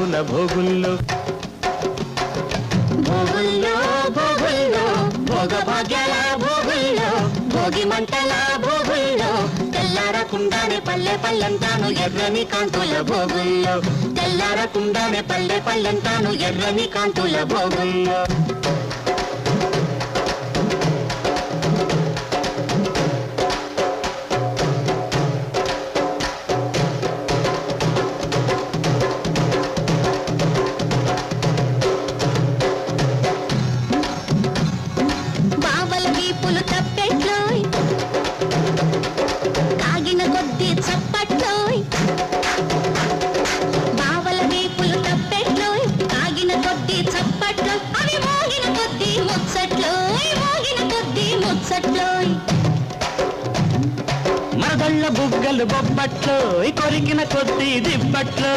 రంగుల భోగుల్లో భోగుల్లో భోగుల్లో భోగ భాగ్యాల భోగుల్లో భోగి మంటల భోగుల్లో తెల్లారకుండానే పల్లె పల్లెంతాను ఎర్రని కాంతుల భోగుల్లో తెల్లారకుండానే పల్లె పల్లెంతాను ఎర్రని కాంతుల భోగుల్లో మరదళ్ళ బుగ్గలు బొబ్బట్లు కొరికిన కొద్ది దిబ్బట్లు